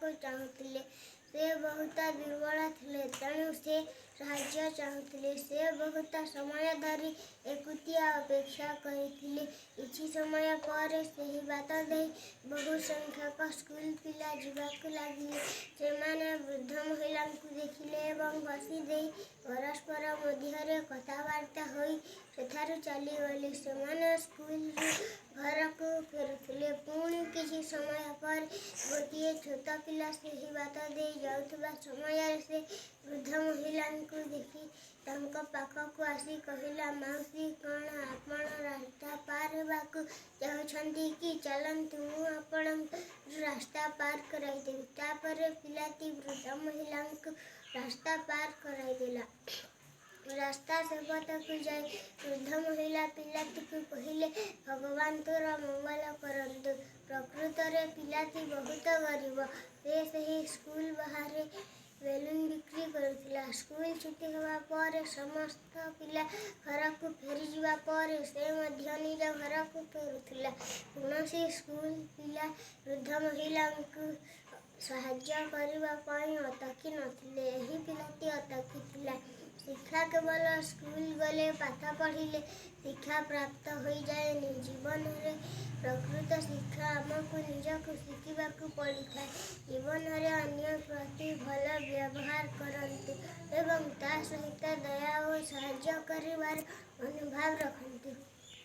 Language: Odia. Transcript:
କରିବାକୁ ଚାହୁଁଥିଲେ। ସେ ବହୁତ ଦୁର୍ବଳ ଥିଲେ, ତେଣୁ ସେ ସାହାଯ୍ୟ ଚାହୁଁଥିଲେ। ସେ ବହୁତ ସମୟ ଧରି ଏକୁଟିଆ ଅପେକ୍ଷା କରିଥିଲେ। କିଛି ସମୟ ପରେ ସେହି ବାଟ ଦେଇ ବହୁ ସଂଖ୍ୟକ ସ୍କୁଲ ପିଲା ଯିବାକୁ ଲାଗିଲେ। ସେମାନେ ବୃଦ୍ଧ ମହିଳାଙ୍କୁ ଦେଖିଲେ ଏବଂ ହସି ଦେଇ ପରସ୍ପର ମଧ୍ୟରେ କଥାବାର୍ତ୍ତା ହୋଇ ସେଠାରୁ ଚାଲିଗଲେ। ସେମାନେ ସ୍କୁଲରୁ ଘରକୁ ଫେରୁଥିଲେ। ପୁଣି କିଛି ସମୟ ପରେ ଗୋଟିଏ ଛୋଟ ପିଲା ସେହି ବାଟ ଦେଇ ଯାଉଥିବା ସମୟରେ ସେ ବୃଦ୍ଧ ମହିଳାଙ୍କୁ ଦେଖି ତାଙ୍କ ପାଖକୁ ଆସି କହିଲା, ମାଉସୀ, କ'ଣ ଆପଣ ରାସ୍ତା ପାର ହେବାକୁ ଚାହୁଁଛନ୍ତି କି? ଚାଲନ୍ତୁ, ମୁଁ ଆପଣଙ୍କୁ ରାସ୍ତା ପାର କରାଇଦେବି। ତାପରେ ପିଲାଟି ବୃଦ୍ଧ ମହିଳାଙ୍କୁ ରାସ୍ତା ପାର କରାଇଦେଲା। ରାସ୍ତା ସେପଟକୁ ଯାଇ ବୃଦ୍ଧ ମହିଳା ପିଲାଟିକୁ କହିଲେ, ଭଗବାନ ତୋର ମଙ୍ଗଳ କରନ୍ତୁ। ପ୍ରକୃତରେ ପିଲାଟି ବହୁତ ଗରିବ। ସେ ସେହି ସ୍କୁଲ ବାହାରେ ବେଲୁନ୍ ବିକ୍ରି କରୁଥିଲା। ସ୍କୁଲ ଛୁଟି ହେବା ପରେ ସମସ୍ତ ପିଲା ଘରକୁ ଫେରିଯିବା ପରେ ସେ ମଧ୍ୟ ନିଜ ଘରକୁ ଫେରୁଥିଲା। କୌଣସି ସ୍କୁଲ ପିଲା ବୃଦ୍ଧ ମହିଳାଙ୍କୁ ସାହାଯ୍ୟ କରିବା ପାଇଁ ଅଟକି ନଥିଲେ। ଏହି ପିଲାଟି ଅଟକିଥିଲା। ଶିକ୍ଷା କେବଳ ସ୍କୁଲ ଗଲେ, ପାଠ ପଢ଼ିଲେ ଶିକ୍ଷା ପ୍ରାପ୍ତ ହୋଇଯାଏନି। ଜୀବନରେ ପ୍ରକୃତ ଶିକ୍ଷା ଆମକୁ ନିଜକୁ ଶିଖିବାକୁ ପଡ଼ିଥାଏ। ଜୀବନରେ ଅନ୍ୟ ପ୍ରତି ଭଲ ବ୍ୟବହାର କରନ୍ତୁ ଏବଂ ତା ସହିତ ଦୟା ଓ ସାହାଯ୍ୟ କରିବାର ମନୋଭାବ ରଖନ୍ତୁ।